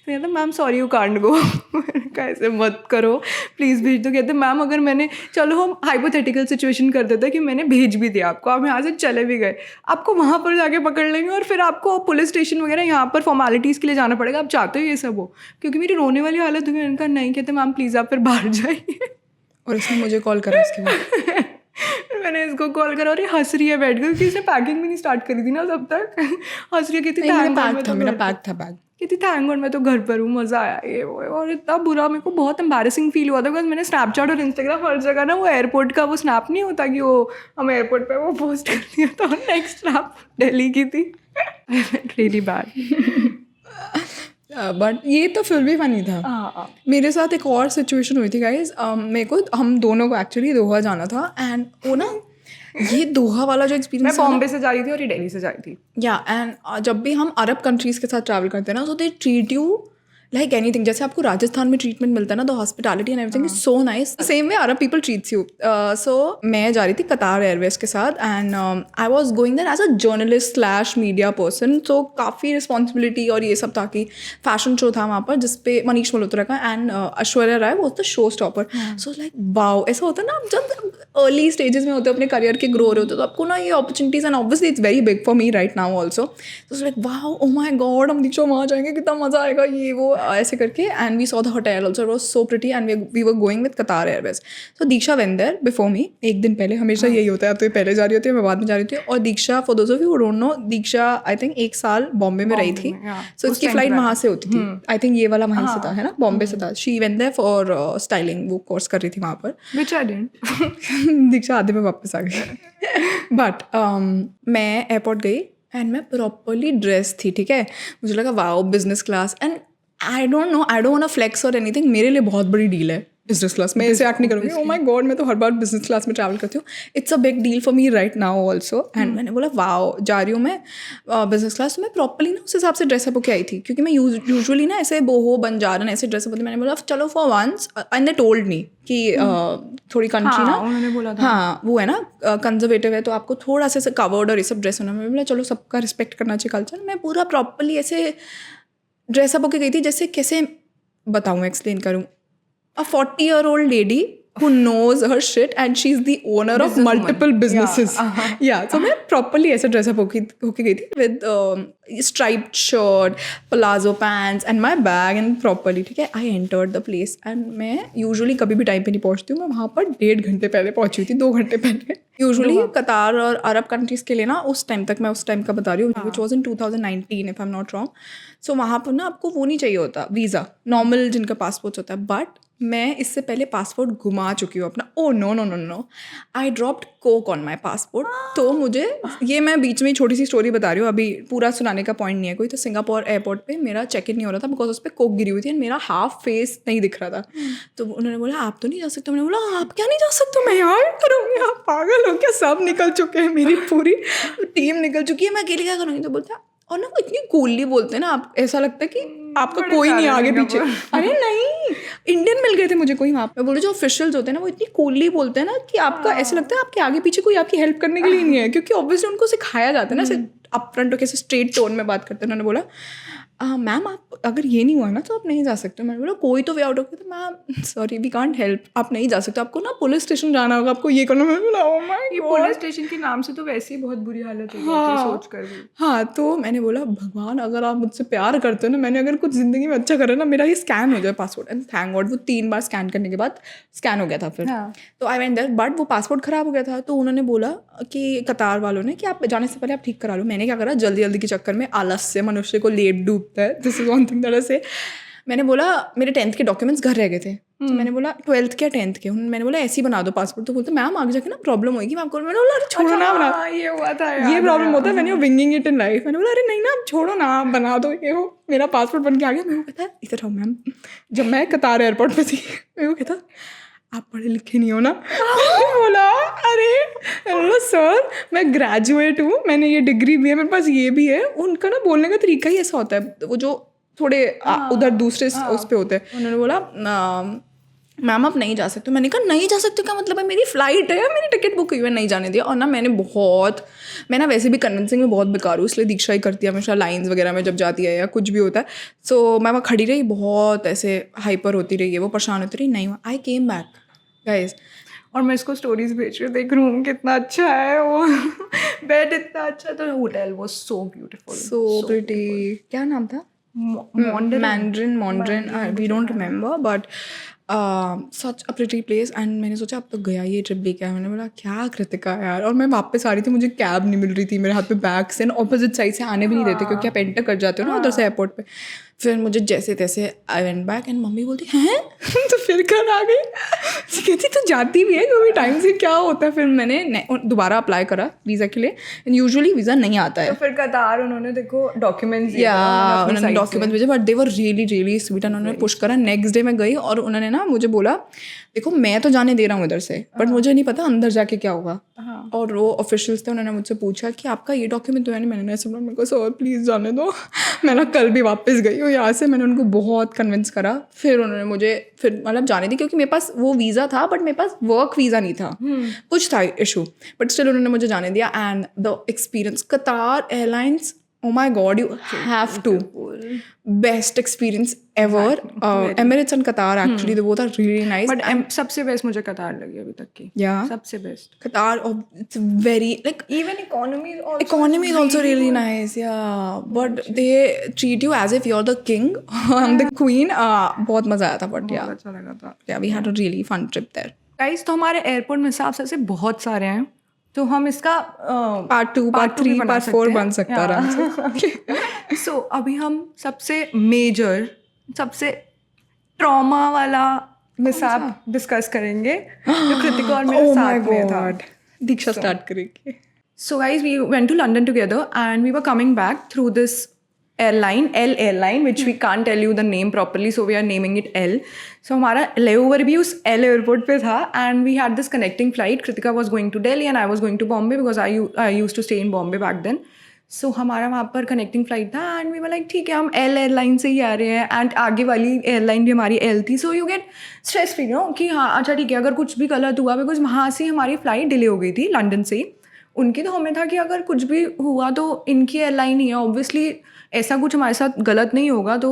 कहता मैम सॉरी यू कांट गो. मैंने कहा ऐसे मत करो प्लीज़ भेज दो. कहते मैम अगर मैंने, चलो हम हाइपोथेटिकल सिचुएशन कर देते कि मैंने भेज भी दिया आपको, आप यहाँ से चले भी गए, आपको वहाँ पर जाके पकड़ लेंगे और फिर आपको पुलिस स्टेशन वगैरह यहाँ पर फॉर्मेलिटीज़ के लिए जाना पड़ेगा. आप चाहते हो ये सब हो, क्योंकि मेरी रोने वाली हालत हुई. मैंने कहा नहीं. कहते मैम प्लीज़ आप फिर बाहर जाइए. और इसने मुझे कॉल करा इसके बाद. मैंने इसको कॉल करा और ये हंस रही है बैठ कर क्योंकि इसने पैकिंग भी नहीं स्टार्ट करी थी ना तब तक. हंस रही है. कहती मेरा पैक था बैग. कहती थैंक गॉड मैं तो घर पर हूँ, मज़ा आया ये वो. और इतना बुरा मेरे को बहुत एम्बैरेसिंग फील हुआ था बिकॉज मैंने स्नैपचैट और इंस्टाग्राम हर जगह ना वो एयरपोर्ट का वो स्नैप नहीं होता कि वो हम एयरपोर्ट पे वो पोस्ट कर दिया था. नेक्स्ट स्नैप दिल्ली की थी. Really bad. बट ये तो फिर भी फनी था. मेरे साथ एक और सिचुएशन हुई थी गाइज. मेरे को हम दोनों को एक्चुअली दोहा जाना था एंड वो ना ये दोहा वाला जो एक्सपीरियंस, मैं बॉम्बे से जा रही थी और ये दिल्ली से जा रही थी. या एंड जब भी हम अरब कंट्रीज़ के साथ ट्रैवल करते हैं ना तो they treat you like anything. जैसे आपको राजस्थान में ट्रीटमेंट मिलता है ना, the hospitality and everything is so nice. Same way Arab people treats you. So मैं जा रही थी कतार एयरवेज के साथ and I was going there as a journalist / media person. So काफ़ी रिस्पॉन्सिबिलिटी और ये सब था कि फैशन शो था वहाँ पर जिसपे मनीष मल्होत्रा का and Aishwarya Rai was the show stopper. So like wow. ऐसा होता है ना जब अर्ली स्टेजेस में होते हो अपने करियर के ग्रो रहे होते हो तो आपको ना ये opportunities and obviously it's very big for me right now also. तो like wow O my God हम दीक्षा वहाँ जाएंगे कितना मज़ा आएगा ये वो. ऐसे करके, and we saw the hotel also, was so pretty, and we were going with Qatar Airways. So Diksha went there before me, एक दिन पहले. हमेशा यही होता है, तो ये पहले जा रही होती है, मैं बाद में जा रही थी. और Diksha, for those of you who don't know, Diksha I think 1 साल बॉम्बे में रही थी. सो इसकी फ्लाइट वहाँ से होती थी. आई थिंक ये वाला वहीं से था, है ना, बॉम्बे से था. She went there for styling, वो कोर्स कर रही थी वहाँ पर. Which I didn't. दीक्षा आधे में वापस आ गई. बट मैं एयरपोर्ट गई एंड मैं प्रॉपरली ड्रेस थी, ठीक है. मुझे लगा wow business class, and I don't know, I don't want to flex और एनीथिंग. मेरे लिए बहुत बड़ी डील है बिजनेस क्लास. मैं ऐसे एक्ट नहीं करूँगी. ओह माय गॉड, मैं तो हर बार बिजनेस क्लास में ट्रैवल करती हूँ. It's a big deal for me right now also. And मैंने बोला वाओ, जा रही हूँ मैं बिजनेस क्लास. तो मैं प्रॉपरली ना उस हिसाब से ड्रेसअप होकर आई थी, क्योंकि मैं यूजुअली ना ऐसे बोहो बंजारन ऐसे ड्रेसअप होती. मैंने बोला चलो for once, and they told me कि थोड़ी कंट्री ना, उन्होंने बोला था. हाँ वो है ना कंजर्वेटिव है, तो आपको थोड़ा सा कवर्ड और ये सब ड्रेस होना. मैं बोला चलो सबका रिस्पेक्ट करना चाहिए कल्चर. मैं पूरा प्रॉपरली ऐसे ड्रेसअप होके गई थी, जैसे कैसे बताऊँ, एक्सप्लेन करूँ. A 40-year-old lady who knows her shit and she's the owner of multiple businesses. Yeah, so मैं properly ऐसे dress up होके गई थी with striped shirt, palazzo pants and my bag and properly, ठीक है. I entered the place and मैं usually कभी भी टाइम पे नहीं पहुँचती हूँ. मैं वहाँ पर 1.5 घंटे पहले पहुँची हुई थी, 2 घंटे पहले. यूजुअली कतार और अरब कंट्रीज़ के लिए ना उस टाइम तक, मैं उस टाइम का बता रही हूँ, which was in 2019 if I'm not wrong. So वहाँ पर ना आपको वो नहीं चाहिए होता वीज़ा, नॉर्मल जिनका पासपोर्ट होता है. बट मैं इससे पहले पासपोर्ट घुमा चुकी हूँ अपना. Oh no no no no, I dropped Coke on my passport. तो मुझे ये, मैं बीच में छोटी सी स्टोरी बता रही हूँ, अभी पूरा सुनाने का पॉइंट नहीं है कोई. तो सिंगापुर एयरपोर्ट पे मेरा चेक इन नहीं हो रहा था बिकॉज उस पर कोक गिरी हुई थी एंड मेरा हाफ फेस नहीं दिख रहा था. तो उन्होंने बोला आप तो नहीं जा सकते. मैंने बोला आप क्या नहीं जा सकते, मैं यहाँ करूँगी, आप पागल हो क्या, सब निकल चुके हैं, मेरी पूरी टीम निकल चुकी है, मैं अकेले क्या करूँगी. तो बोलता, और ना वो इतनी कूलली बोलते हैं ना, आप ऐसा लगता है कि आपका कोई नहीं आगे पीछे. अरे नहीं, इंडियन मिल गए थे मुझे कोई वहाँ पे. बोले जो ऑफिशियल्स होते हैं ना, वो इतनी कूलली बोलते हैं ना कि आपका ऐसा लगता है आपके आगे पीछे कोई आपकी हेल्प करने के लिए नहीं है, क्योंकि ऑब्वियसली उनको सिखाया जाता है ना, ऐसे अप फ्रंट होकर स्ट्रेट टोन में बात करते हैं. उन्होंने बोला मैम आप अगर ये नहीं हुआ ना तो आप नहीं जा सकते. मैंने बोला कोई तो वे आउट होगा. तो ma'am sorry we can't help, आप नहीं जा सकते, आपको ना पुलिस स्टेशन जाना होगा, आपको ये करना. मैंने बोला oh my God, police station के नाम से तो वैसे ही बहुत बुरी हालत हो गई थी सोच कर भी. हाँ, तो मैंने बोला भगवान अगर आप मुझसे प्यार करते हो ना, मैंने अगर कुछ ज़िंदगी में अच्छा करा ना, मेरा ये स्कैन हो जाए पासपोर्ट. एंड थैंक गॉड वो 3 बार स्कैन करने के बाद स्कैन हो गया था फिर. तो आई वेंट देयर, बट वो पासपोर्ट ख़राब हो गया था. तो उन्होंने बोला कि कतार वालों ने कि आप जाने से पहले आप ठीक करा लो. मैंने क्या करा, जल्दी जल्दी के चक्कर में आलस से मनुष्य को लेप डूबता है, this is one thing that I से. मैंने बोला मेरे 10th के डॉक्यूमेंट्स घर रह गए थे. तो मैंने बोला 12th के 10th के, मैंने बोला ऐसे ही बना दो पासपोर्ट. तो बोलते मैम आगे जाके ना प्रॉब्लम होगी, मैं आपको. मैंने बोला अरे छोड़ो ना, बना ये हुआ था, ये प्रॉब्लम होता है when you winging it in life. मैंने बोला अरे नहीं ना आप छोड़ो ना, आप बना दो. ये हो मेरा पासपोर्ट बन के आ गया. मेरे को कहता है इधर आओ मैम. जब मैं कतार एयरपोर्ट पे थी, मेरे को कहता आप पढ़े लिखे नहीं हो ना. बोला अरे बोला सर मैं ग्रेजुएट हूँ, मैंने ये डिग्री भी है, मेरे पास ये भी है. उनका ना बोलने का तरीका ही ऐसा होता है, वो जो थोड़े उधर दूसरे उस पे होते हैं. उन्होंने बोला मैम आप नहीं जा सकते. मैंने कहा नहीं जा सकते क्या मतलब है, मेरी फ़्लाइट है, मेरी टिकट बुक हुई है, नहीं जाने दिया. और ना मैं ना वैसे भी कन्विंसिंग में बहुत बेकार हूँ, इसलिए दीक्षा ही करती है हमेशा लाइन्स वगैरह में जब जाती है या कुछ भी होता है. सो मैं वहाँ खड़ी रही, बहुत ऐसे हाइपर होती रही है, वो परेशान होती रही. नहीं हुआ, आई केम बैक गाइज. और मैं इसको स्टोरीज भेज रही हूँ, देख रूम कितना अच्छा है, वो बेड इतना अच्छा. तो होटल वो सो ब्यूटीफुल, सो प्रिटी. क्या नाम था? Mandarin, we don't remember, but such a pretty place. And मैंने सोचा अब तो गया ये ट्रिप भी क्या है. मैंने बोला क्या कृतिका यार. और मैं वापस आ रही थी, मुझे कैब नहीं मिल रही थी, मेरे हाथ में बैग्स एंड ऑपोजिट साइड से आने भी नहीं देते क्योंकि आप एंटर कर जाते हो ना उधर से एयरपोर्ट पे. फिर मुझे जैसे तैसे I went back and mummy बोलती हैं तो फिर घर आ गई. कहती तो जाती भी है कभी टाइम से, क्या होता है. फिर मैंने दोबारा अप्लाई करा वीज़ा के लिए एंड यूजुअली वीज़ा नहीं आता है. तो फिर कतार उन्होंने देखो डॉक्यूमेंट्स उन्होंने डॉक्यूमेंट्स भेजे, but they were really really sweet. उन्होंने पुश करा. नेक्स्ट डे मैं गई और उन्होंने ना मुझे बोला देखो मैं तो जाने दे रहा हूँ इधर से, बट मुझे नहीं पता अंदर जाके क्या होगा. और वो ऑफिशियल्स थे, उन्होंने मुझसे पूछा कि आपका ये डॉक्यूमेंट तो है नहीं. मैंने ऐसे बोला मेरे को सर प्लीज़ जाने दो. मैं ना कल भी वापस गई हूँ यहाँ से. मैंने उनको बहुत कन्विंस करा, फिर उन्होंने मुझे फिर मतलब जाने दी, क्योंकि मेरे पास वो वीज़ा था बट मेरे पास वर्क वीज़ा नहीं था. कुछ था इशू, बट स्टिल उन्होंने मुझे जाने दिया. एंड द एक्सपीरियंस, कतार airlines Oh my God, you have to. Best experience ever. Emirates and Qatar actually, they both are really nice. But सबसे बेस्ट मुझे कतार लगी अभी तक की. Yeah. सबसे best. Qatar, it's very like Even economy is also really nice. Yeah, but they treat you as if you're the king. I'm the queen. बहुत मजा आया था, but yeah, अच्छा लगा था. yeah, we had a really fun trip there. Guys तो हमारे airport में हिसाब से बहुत सारे हैं, तो हम इसका Part 2, Part 3, Part 4 बन सकता है आराम से. सो अभी हम सबसे मेजर, सबसे ट्रॉमा वाला मिसहैप डिस्कस करेंगे जो कृतिका और मेरे साथ में था. दीक्षा स्टार्ट करेगी. So guys, we went to London together and we were coming back through this airline, L airline, which we can't tell you the name properly, so we are naming it L. So हमारा layover भी उस L airport पे था and we had this connecting flight. Kritika was going to Delhi and I was going to Bombay because I used to stay in Bombay back then. So हमारा वहाँ पर connecting flight था and we were like ठीक है हम L airline से ही आ रहे हैं and आगे वाली airline भी हमारी L थी. So you get stress free, no? कि हाँ अच्छा ठीक है अगर कुछ भी गलत हुआ because वहाँ से हमारी flight डिले हो गई थी लंदन से. उनकी तो हमें था कि अगर कुछ भी हुआ तो इनकी एयरलाइन ही है, ऑब्वियसली ऐसा कुछ हमारे साथ गलत नहीं होगा तो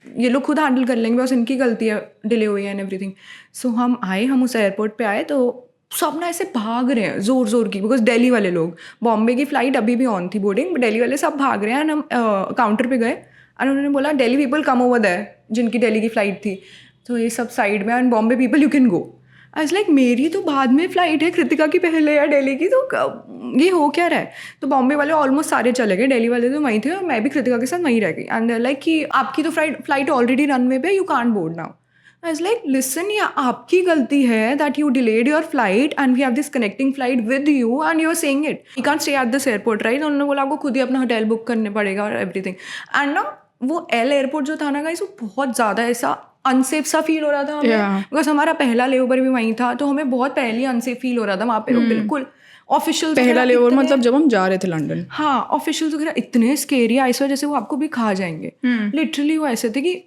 ये लोग खुद हैंडल कर लेंगे, बस इनकी गलती है डिले हुई है एंड एवरीथिंग. सो हम आए, हम उस एयरपोर्ट पे आए तो सब ना ऐसे भाग रहे हैं ज़ोर ज़ोर की, बिकॉज दिल्ली वाले लोग, बॉम्बे की फ़्लाइट अभी भी ऑन थी बोर्डिंग, दिल्ली वाले सब भाग रहे हैं. एंड हम काउंटर पे गए एंड उन्होंने बोला Delhi people come over there, जिनकी दिल्ली की फ़्लाइट थी, तो ये सब साइड में, and Bombay people you can go. I was like मेरी तो बाद में फ़्लाइट है, कृतिका की पहले है दिल्ली की, तो ये हो क्या रहा है. तो बॉम्बे वाले ऑलमोस्ट सारे चले गए, दिल्ली वाले तो वहीं थे और मैं भी कृतिका के साथ वहीं रह गई. एंड लाइक कि आपकी तो फ्लाइट ऑलरेडी रनवे पे, you can't board now. I was like listen, ये आपकी गलती है that you delayed your flight and we have this connecting flight with you and you are saying it you can't stay at this airport right. उन्होंने बोला आपको खुद ही अपना hotel book करने पड़ेगा और एवरीथिंग. एंड ना वो एल एयरपोर्ट जो था ना गाइस, वो बहुत ज़्यादा ऐसा अनसेफ सा फील हो रहा था हमें, बिकॉज हमारा पहला लेओवर भी वहीं था, तो हमें बहुत पहले अनसेफ फील हो रहा था वहाँ पे. बिल्कुल ऑफिशियल पहला लेओवर मतलब जब हम जा रहे थे लंदन. हाँ, ऑफिशियल्स वगैरह इतने स्केरी, ऐसा जैसे वो आपको भी खा जाएंगे. लिटरली वो ऐसे थे कि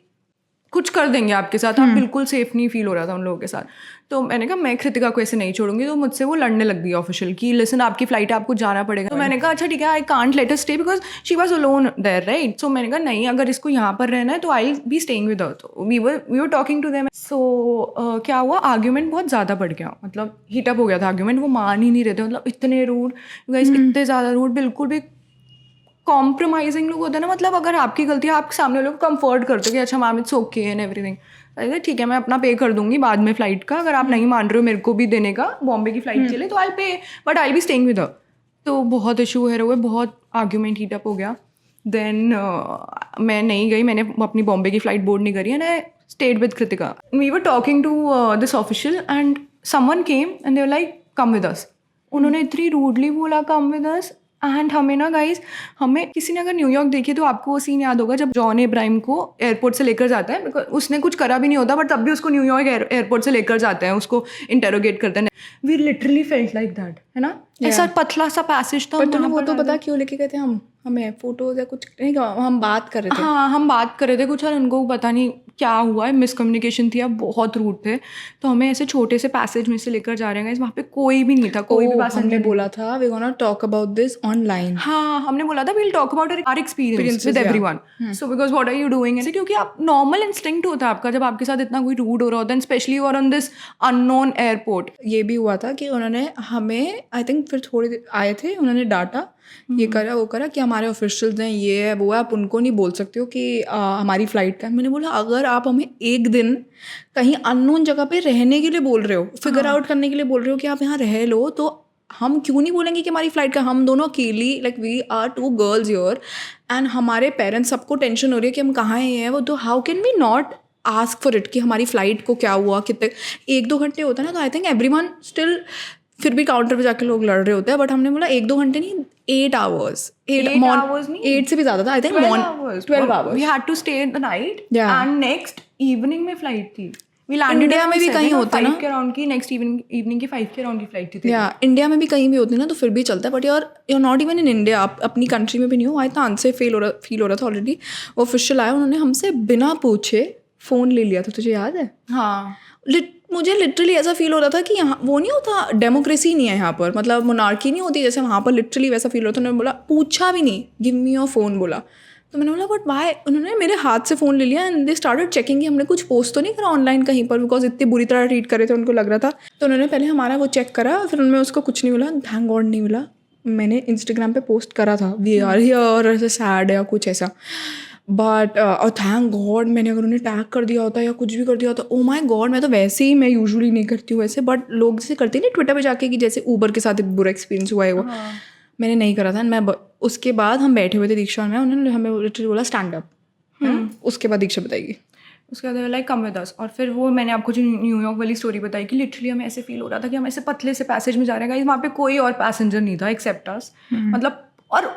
कुछ कर देंगे आपके साथ, आप बिल्कुल सेफ नहीं फील हो रहा था उन लोगों के साथ. तो मैंने कहा मैं कृतिका को ऐसे नहीं छोड़ूंगी, तो मुझसे वो लड़ने लग गई ऑफिशियल की लिसन आपकी फ्लाइट है, आपको जाना पड़ेगा. तो मैंने कहा अच्छा ठीक है, I can't let her stay because she was alone there right. So मैंने कहा नहीं, अगर इसको यहाँ पर रहना है तो I be staying with her. तो we were talking to them. So क्या हुआ, आर्ग्यूमेंट बहुत ज़्यादा बढ़ गया, मतलब हीटअप हो गया था आर्ग्यूमेंट. वो मान ही नहीं रहे थे, मतलब इतने रूड गाइस, इतने ज़्यादा रूड, बिल्कुल भी कॉम्प्रोमाइजिंग लोग होते हैं ना. मतलब अगर आपकी गलती है, आप सामने लोग कंफर्ट करते हो कि अच्छा ma'am it's okay and everything, ठीक है मैं अपना पे कर दूंगी बाद में फ़्लाइट का, अगर आप नहीं मान रहे हो मेरे को भी देने का बॉम्बे की फ़्लाइट के लिए, तो आई पे, but I be staying with her. तो बहुत इशू है हुए, बहुत आर्ग्यूमेंट हीटअप हो गया. देन मैं नहीं गई, मैंने अपनी बॉम्बे की फ़्लाइट बोर्ड नहीं करी and I stayed with Kritika. We were talking to this official and someone came and they were like come with us. उन्होंने इतनी रूडली बोला कम विद अस. एंड हमें ना गाइज, हमें किसी ने अगर न्यूयॉर्क देखी तो आपको वो सीन याद होगा जब जॉन इब्राहिम को एयरपोर्ट से लेकर जाता है, बिकॉज उसने कुछ करा भी नहीं होता बट तब भी उसको न्यूयॉर्क एयरपोर्ट से लेकर जाते हैं, उसको इंटेरोगेट करते हैं. We literally felt like that, है ना. ऐसा पतला सा पैसेज था. तुम्हें वो तो पता क्यों लेके गए थे हमें फोटोज या कुछ नहीं, हम बात कर रहे थे. हाँ, हम बात कर रहे थे कुछ और उनको पता नहीं क्या हुआ है, मिसकम्युनिकेशन थी, अब बहुत रूड थे. तो हमें ऐसे छोटे से पैसेज में से लेकर जा रहे हैं, वहाँ पे कोई भी नहीं था, कोई भी पैसेंजर. हमने बोला था we gonna talk about this online. हाँ, हमने बोला था we'll talk about our experience with everyone. So because what are you doing, ऐसे क्योंकि आप नॉर्मल इंस्टिंक्ट होता है आपका जब आपके साथ इतना कोई रूड हो रहा होता है, स्पेशली और ऑन दिस अननोन एयरपोर्ट. ये भी हुआ था कि उन्होंने हमें, आई थिंक फिर थोड़ी देर आए थे, उन्होंने डाटा ये करा वो करा कि हमारे ऑफिशियल्स हैं, ये है वो है, आप उनको नहीं बोल सकते हो कि हमारी फ़्लाइट का. मैंने बोला अगर आप हमें एक दिन कहीं अननोन जगह पे रहने के लिए बोल रहे हो, फिगर आउट करने के लिए बोल रहे हो कि आप यहाँ रह लो, तो हम क्यों नहीं बोलेंगे कि हमारी फ़्लाइट का. हम दोनों अकेली, like we are 2 girls here and हमारे पेरेंट्स, सबको टेंशन हो रही है कि हम कहाँ हैं वो, तो how can we not ask for it कि हमारी फ़्लाइट को क्या हुआ, कितने 1-2 घंटे होता है ना. तो आई थिंक एवरीवन स्टिल, फिर भी काउंटर पे जाके लोग लड़ रहे होते हैं, बट हमने बोला 1-2 घंटे नहीं, 8 hours. 8 से भी ज़्यादा था I think. 12 hours. We had to stay the night and next evening में फ्लाइट थी. इंडिया में भी कहीं होता है ना, 5 के अराउंड की, नेक्स्ट इवनिंग की 5 के अराउंड की फ्लाइट थी. या इंडिया में भी कहीं भी होती है ना तो फिर भी चलता है, but you're not even in India. आप अपनी कंट्री में भी नहीं हो. आई था अनसेफ फील हो रहा था ऑलरेडी. ऑफिशियल आया, उन्होंने हमसे बिना पूछे फ़ोन ले लिया था, तुझे याद है? हाँ, मुझे लिटरली ऐसा फील हो रहा था कि यहाँ वो नहीं होता, डेमोक्रेसी नहीं है यहाँ पर, मतलब मोनार्की नहीं होती जैसे वहाँ पर, लिटरली वैसा फील होता। उन्होंने बोला, पूछा भी नहीं, गिव मी योर फ़ोन बोला। तो मैंने बोला बट वाई, उन्होंने मेरे हाथ से फ़ोन ले लिया एंड दे स्टार्टेड चेकिंग कि हमने कुछ पोस्ट तो नहीं करा ऑनलाइन कहीं पर, बिकॉज इतनी बुरी तरह ट्रीट करे थे उनको लग रहा था। तो उन्होंने पहले हमारा वो चेक करा, फिर उनमें उसको कुछ नहीं मिला, थैंक गॉड नहीं मिला। मैंने इंस्टाग्राम पे पोस्ट करा था वी आर हियर, ऐसे सैड या कुछ ऐसा, बट और थैंक गॉड मैंने अगर उन्हें टैग कर दिया होता या कुछ भी कर दिया होता, ओ माय गॉड। मैं तो वैसे ही, मैं यूजुअली नहीं करती हूँ वैसे, बट लोग जैसे करते नहीं ट्विटर पे जाके कि जैसे ऊबर के साथ एक बुरा एक्सपीरियंस हुआ है वो, मैंने नहीं करा था। मैं उसके बाद हम बैठे हुए थे दीक्षा और मैं, उन्होंने हमें लिटरली बोला स्टैंड अप। उसके बाद दीक्षा बताएगी। उसके बाद लाइक कम विद अस। और फिर वो मैंने आपको जो न्यूयॉर्क वाली स्टोरी बताई कि लिटरली हमें ऐसे फील हो रहा था कि हम ऐसे पतले से पैसेज में जा रहे हैं, वहाँ पे कोई और पैसेंजर नहीं था एक्सेप्ट अस। मतलब और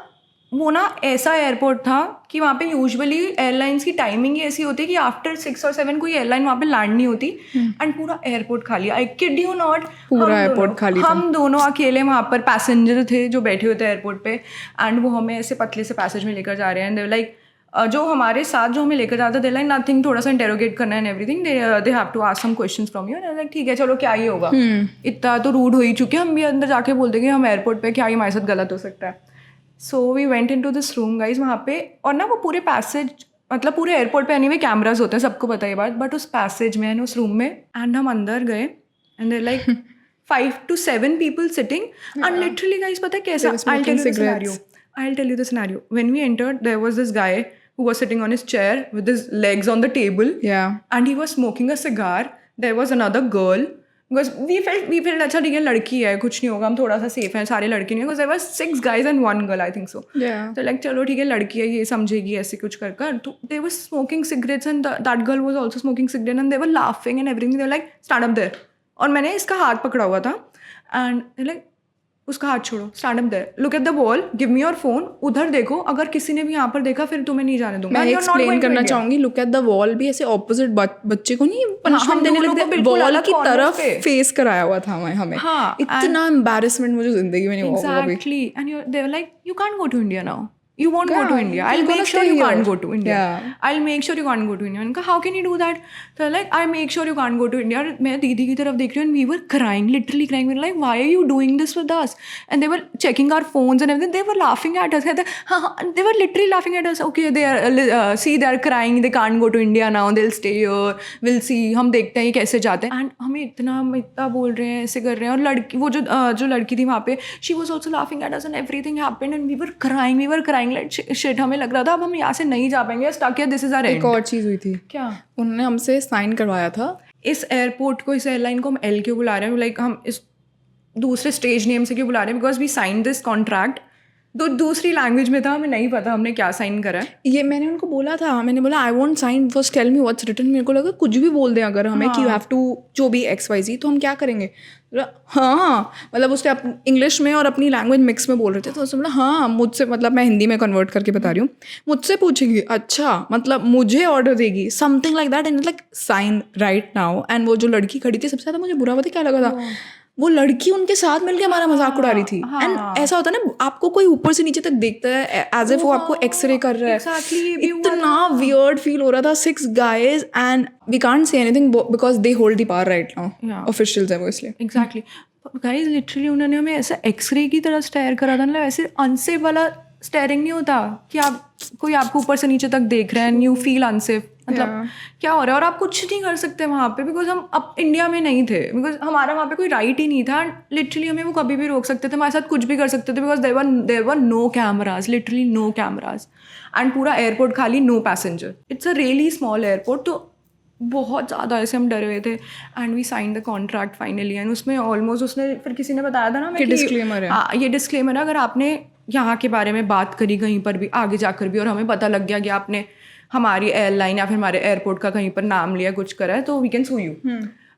वो ना ऐसा एयरपोर्ट था कि वहाँ पे यूजुअली एयरलाइंस की टाइमिंग ही ऐसी होती है कि आफ्टर 6 और 7 कोई एयरलाइन वहाँ पे लैंड नहीं होती एंड पूरा एयरपोर्ट खाली। आई किड यू नॉट, पूरा एयरपोर्ट खाली। हम दोनों अकेले वहाँ पर पैसेंजर थे जो बैठे हुए थे एयरपोर्ट पे एंड वो हमें ऐसे पतले से पैसेज में लेकर जा रहे हैं। लाइक जो हमारे साथ जो हमें लेकर जाता दे लाइक नथिंग, थोड़ा सा इंटेरोगेट करना and everything, they have to ask some questions from you. Like ठीक है चलो क्या ही होगा, इतना तो रूड हो ही चुके, हम भी अंदर जाके बोल देंगे हम एयरपोर्ट पे, क्या ही हमारे साथ गलत हो सकता है। So we went into this room guys वहाँ पे, और ना वो पूरे पैसेज, मतलब पूरे एयरपोर्ट पे एनीवे कैमराज होते हैं, सबको पता है बात, बट उस पैसेज में एंड उस रूम में एंड हम अंदर गए and there like 5 to 7 people sitting and literally guys पता है कैसा, I'll tell you the scenario. When we entered there was this guy who was sitting on his chair with his legs on the table, and he was smoking a cigar. There was another girl, because we felt अच्छा ठीक है लड़की है कुछ नहीं होगा, हम थोड़ा सा सेफ हैं, सारे लड़के नहीं है, because there was 6 guys and 1 girl I think so. So like चलो ठीक है लड़की है ये समझेगी ऐसे कुछ कर तो they were smoking cigarettes and that girl was also smoking cigarette and they were laughing and everything. They were like stand up there. और मैंने इसका हाथ पकड़ा हुआ था एंड लाइक उसका हाथ छोड़ो, stand up there, look at the wall, give me your phone, उधर देखो, अगर किसी ने भी यहाँ पर देखा फिर तुम्हें नहीं जाने दूंगा। मैं एक्सप्लेन करना चाहूंगी, लुक एट द वॉल भी ऐसे ऑपोजिट बच्चे को नहीं पनिशमेंट देने लगते, वॉल की तरफ फेस कराया हुआ था हमें। इतना एम्बैरेसमेंट मुझे जिंदगी में नहीं हुआ कभी। Exactly, and they were like you can't go to India now, you won't go to India, I'll make sure you can't go to India, I'll make sure you can't go to India. मैंने कहा how can you do that? So like I make sure you can't go to India. मैं दीदी की तरफ देख रही हूँ and we were crying, literally crying. We were like why are you doing this with us? And they were checking our phones and everything. They were laughing at us. They were literally laughing at us. Okay, they are see they are crying. They can't go to India now. They'll stay here. We'll see. हम देखते हैं ये कैसे जाते हैं. And हमें इतना बोल रहे हैं, ऐसे कर रहे हैं, और लड़की वो जो लड़की थी वहाँ पे, she was also laughing at us and everything happened and we were crying like shit. हमें लग रहा था अब हम यहाँ से नहीं जा पाएंगे, stuck here, this is our end. एक और चीज़ हुई थी क्या, उन्होंने हमसे साइन करवाया था। इस एयरपोर्ट को, इस एयरलाइन को हम एल क्यों बुला रहे हैं, लाइक हम इस दूसरे स्टेज नेम से क्यों बुला रहे हैं, because we sign this contract दूसरी लैंग्वेज में था, हमें नहीं पता हमने क्या साइन करा है। ये मैंने उनको बोला था, मैंने बोला I won't sign, first tell me what's written. मेरे को लगा कुछ भी बोल दें अगर हमें कि यू हैव टू जो भी XYZ, तो हम क्या करेंगे। हाँ मतलब उसने इंग्लिश में और अपनी लैंग्वेज मिक्स में बोल रहे थे, तो उसने बोला हाँ मुझसे, मतलब मैं हिंदी में कन्वर्ट करके बता रही हूँ, मुझसे पूछेगी, अच्छा मतलब मुझे ऑर्डर देगी, something like that, and like sign right now. And वो जो लड़की खड़ी थी, सबसे ज़्यादा मुझे बुरा पता क्या लगा था, वो लड़की उनके साथ मिलके हमारा मजाक उड़ा रही थी। एंड ऐसा होता है ना, आपको कोई ऊपर से नीचे तक देखता है एज इफ वो आपको एक्सरे कर रहा है। इतना वियर्ड फील हो रहा था। 6 guys and we can't say anything because they hold the power right now, officials है वो, इसलिए। एग्जैक्टली गाइस, लिटरली उन्होंने हमें ऐसा एक्सरे की तरह स्टेयर करा था, मतलब ऐसे अनसेफ वाला स्टेयरिंग नहीं होता कि आप कोई आपको ऊपर से नीचे तक देख रहे हैं एंड यू फील अनसेफ, मतलब क्या हो रहा है, और आप कुछ नहीं कर सकते वहाँ पे, बिकॉज हम अब इंडिया में नहीं थे, बिकॉज हमारा वहाँ पे कोई राइट ही नहीं था। लिटरली हमें वो कभी भी रोक सकते थे, हमारे साथ कुछ भी कर सकते थे, because there were no cameras, literally no cameras, and पूरा एयरपोर्ट खाली, no passenger, it's a really small airport. तो बहुत ज़्यादा ऐसे हम डरे हुए थे and we sign the contract finally. And उसमें ऑलमोस्ट उसने फिर किसी ने बताया था ना कि डिस्क्लेमर है, ये डिस्क्लेमर है, अगर आपने यहाँ के बारे में बात करी कहीं पर भी आगे जाकर भी और हमें पता लग गया कि आपने हमारी एयरलाइन या फिर हमारे एयरपोर्ट का कहीं पर नाम लिया, कुछ करा है, तो वी कैन सू यू,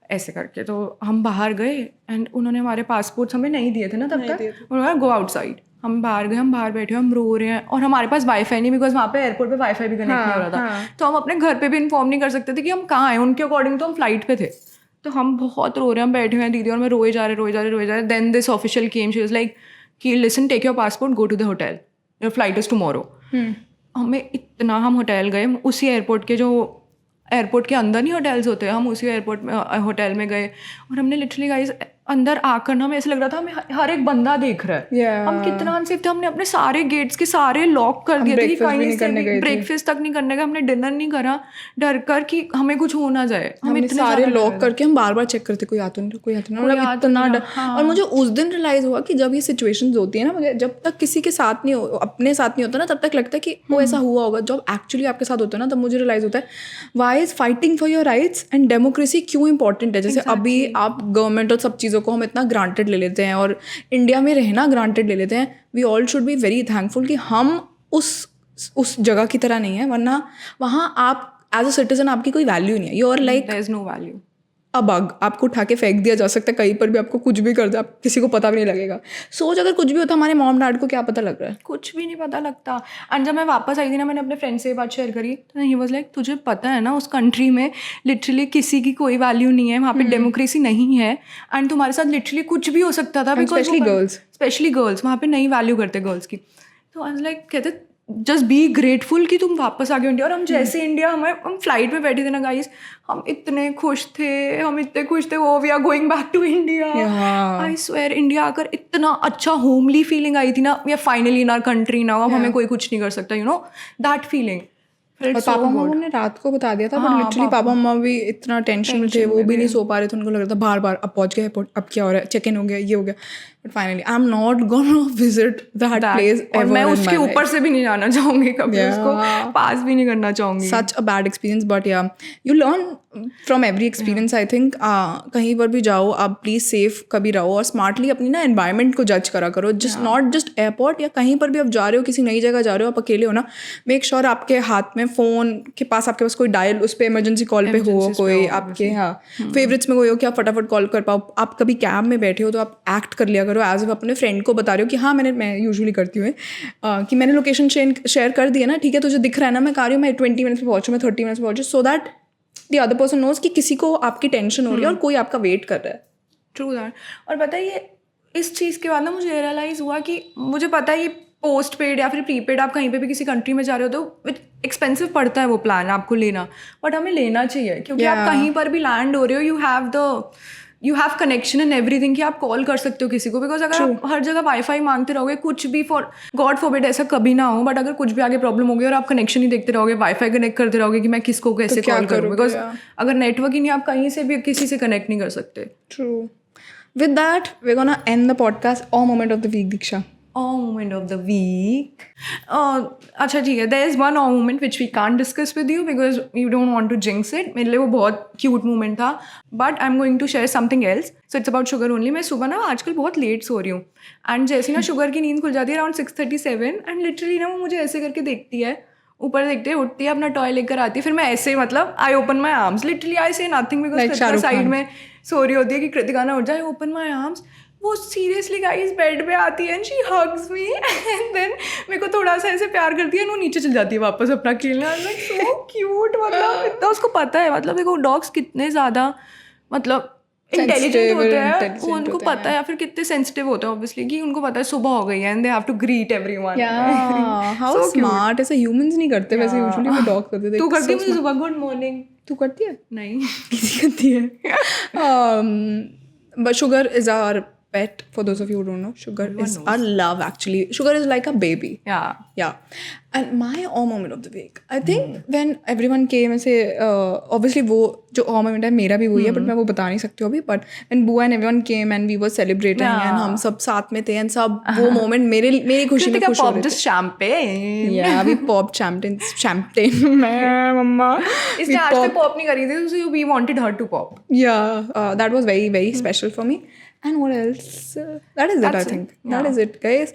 ऐसे करके। तो हम बाहर गए एंड उन्होंने हमारे पासपोर्ट्स हमें नहीं दिए थे ना तब तक, उन्होंने गो आउटसाइड। हम बाहर गए, हम बाहर बैठे, हम रो रहे हैं, और हमारे पास वाईफाई नहीं, बिकॉज वहाँ पे एयरपोर्ट पे वाईफाई भी कनेक्ट नहीं हो रहा था। तो हम अपने घर पे भी इन्फॉर्म नहीं कर सकते थे कि हम कहाँ हैं, उनके अकॉर्डिंग तो हम फ्लाइट पे थे। तो हम बहुत रो रहे हैं, हम बैठे हुए हैं दीदी और मैं, रोए जा रहे। Then this official came, she was like कि listen, take your passport, go to the hotel, your flight is tomorrow. हम होटल गए, उसी एयरपोर्ट के जो एयरपोर्ट के अंदर नहीं होटल्स होते, हम उसी एयरपोर्ट में होटल में गए और हमने लिटरली गाइस अंदर आकर ना हमें ऐसा लग रहा था हमें हर एक बंदा देख रहा है। हम कितना अनसेफ थे, हमने अपने सारे गेट्स के सारे लॉक कर दिए थे कि कहीं से भी ब्रेकफास्ट तक नहीं करने का, हमने डिनर नहीं करा डर कर कि हमें कुछ हो ना जाए। हम इतने सारे लॉक करके हम बार बार चेक करते कोई आता नहीं कोई आता नहीं, मतलब इतना डर। और मुझे उस दिन रियलाइज हुआ कि जब ये सिचुएशंस होती है ना, मुझे जब तक किसी के साथ नहीं अपने साथ नहीं होता ना, तब तक लगता है कि वो ऐसा हुआ होगा। जब एक्चुअली आपके साथ होता है ना, तब मुझे रियलाइज होता है why is fighting for your rights and democracy क्यों इंपॉर्टेंट है। जैसे अभी आप गवर्नमेंट और सब चीज़ों को हम इतना ग्रांटेड ले लेते हैं और इंडिया में रहना ग्रांटेड ले लेते हैं। We all should be very thankful कि हम उस जगह की तरह नहीं है, वरना वहाँ आप एज अ सिटीजन आपकी कोई वैल्यू नहीं है। You are like there is no value. अब आपको उठा के फेंक दिया जा सकता है कहीं पर भी, आपको कुछ भी कर दे, आप किसी को पता भी नहीं लगेगा। सोच अगर कुछ भी होता हमारे मॉम डैड को क्या पता लग रहा है, कुछ भी नहीं पता लगता। एंड जब मैं वापस आई थी ना, मैंने अपने फ्रेंड से ये बात शेयर करी तो ही वाज लाइक तुझे पता है ना उस कंट्री में लिटरली किसी की कोई वैल्यू नहीं है, वहाँ पे डेमोक्रेसी नहीं है एंड तुम्हारे साथ लिटरली कुछ भी हो सकता था, स्पेशली गर्ल्स वहाँ पे नहीं वैल्यू करते गर्ल्स की। तो आई वाज लाइक कहते जस्ट बी ग्रेटफुल कि तुम वापस आ गए इंडिया। और हम जैसे इंडिया हम फ्लाइट में बैठे थे ना गाइस, हम इतने खुश थे वो we are going back to India. I swear India आकर इतना अच्छा होमली फीलिंग आई थी ना, we are finally in our country now, अब हमें कोई कुछ नहीं कर सकता, यू नो दैट फीलिंग। और पापा मम्मा ने रात को बता दिया था, बट लिटरली पापा मम्मा भी इतना टेंशन में थे, वो भी नहीं सो पा रहे थे। उनको लग रहा था बार बार अब पहुंच गए, अब क्या हो रहा है, चेक इन हो गया, ये हो गया। But finally I am not gonna visit that place और मैं उसके ऊपर से भी नहीं जाना चाहूंगी कभी, उसको पास भी नहीं करना चाहूंगी। सच अ बैड एक्सपीरियंस, बट या you learn from every experience. I think कहीं पर भी जाओ आप प्लीज सेफ कभी रहो और स्मार्टली अपनी ना एनवायरनमेंट को जज करा करो। जस्ट नॉट जस्ट एयरपोर्ट या कहीं पर भी आप जा रहे हो, किसी नई जगह जा रहे हो, आप अकेले हो ना, मेक श्योर आपके हाथ में फ़ोन के पास आपके पास कोई डायल, उस पर इमरजेंसी कॉल पे हो कोई आपके, हाँ फेवरेट्स में कोई हो कि आप फटाफट कॉल कर पाओ। आप कभी कैब में बैठे हो तो आप एक्ट कर लिया करो एज अपने फ्रेंड को बता रहे हो कि हाँ मैं यूजुअली करती हूँ कि मैंने लोकेशन शेयर कर दी है ना, ठीक है तुझे दिख रहा है ना मैं कर रही हूँ, मैं 20 मिनट्स में पहुँचूँ, मैं 30 मिनट्स में पहुँचूँ, so that the other person knows कि किसी को आपकी टेंशन हो रही है और कोई आपका वेट कर रहा है। True that. और बताइए इस चीज़ के बाद ना मुझे रियलाइज़ हुआ कि मुझे पता है ये पोस्ट पेड या फिर प्रीपेड आप कहीं पे भी किसी कंट्री में जा रहे हो तो एक्सपेंसिव पड़ता है वो प्लान आपको लेना, बट हमें लेना चाहिए क्योंकि आप कहीं पर भी लैंड हो रहे हो, you have connection in everything कि आप कॉल कर सकते हो किसी को। बिकॉज अगर आप हर जगह वाईफाई मांगते रहोगे, कुछ भी फॉर गॉड फॉरबिड ऐसा कभी ना हो, बट अगर कुछ भी आगे प्रॉब्लम होगी और आप कनेक्शन ही देखते रहोगे, वाईफाई कनेक्ट करते रहोगे कि मैं किसको कैसे कॉल करूँ, बिकॉज अगर नेटवर्क ही नहीं, आप कहीं से भी किसी से कनेक्ट नहीं कर सकते। True. With that we gonna end the podcast. Awe moment of the week Diksha. Awe moment of the week. अच्छा ठीक है, there is one awe moment which we can't discuss with you because you don't want to jinx it. मेरे लिए वो बहुत cute moment था, but I'm going to share something else. So it's about sugar only. मैं सुबह ना आजकल बहुत लेट सो रही हूँ and जैसे ना शुगर की नींद खुल जाती है around 6:37 and literally ना वो मुझे ऐसे करके देखती है, ऊपर देखते है, उठती है, अपना टॉय लेकर आती है, फिर मैं ऐसे मतलब I open my arms, literally I से नथिंग बिकॉज कृतिका साइड में सो रही होती है कि कृतिका ना उठ जाए, ओपन माई आर्म्स, वो सीरियसली गाइस बेड पे आती है and she hugs me and then मेरे को थोड़ा सा ऐसे प्यार करती है, वो नीचे चल जाती है वापस अपना खेलना। लाइक सो क्यूट, मतलब इतना उसको पता है, मतलब देखो डॉग्स कितने ज़्यादा मतलब इंटेलिजेंट होते हैं, वो उनको पता है, या फिर कितने सेंसिटिव होते हैं ऑब्वियसली कि उनको पता है सुबह हो गई है and they have to greet everyone. How smart, ऐसे ह्यूमंस नहीं करते वैसे, यूजुअली वो डॉग करते थे। तू करती है मुझे सुबह गुड मॉर्निंग? तू करती है? नहीं किसी करती है। But sugar is our pet. For those of you who don't know, sugar is our love actually. Sugar is like a baby. Yeah. And my awe moment of the week, I think when everyone came ऐसे obviously वो जो awe moment है मेरा भी वही है, but मैं वो बता नहीं सकती हूँ अभी, but when Bua and everyone came and we were celebrating and हम सब साथ में थे and सब वो moment मेरी खुशी में खुश हो रहे थे। just champagne. Yeah, we popped champagne. मैं मम्मा इसने आज तक pop नहीं करी थी, so we wanted her to pop. Yeah, that was very very special for me. And what else? That is it, I think. That is it, guys.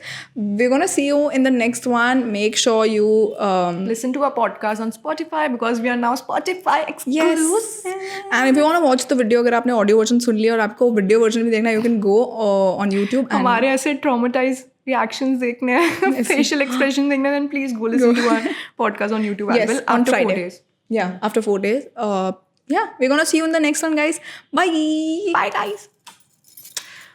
We're going to see you in the next one. Make sure you listen to our podcast on Spotify because we are now Spotify exclusive. Yes. And if you want to watch the video, अगर आपने audio version सुन लिया और आपको video version भी देखना, you can go on YouTube. हमारे ऐसे traumatized reactions देखने हैं, facial expression देखने हैं, then please go listen to our podcast on YouTube as well after 4 days. Yeah, after 4 days. Yeah, we're going to see you in the next one, guys. Bye. Bye, guys.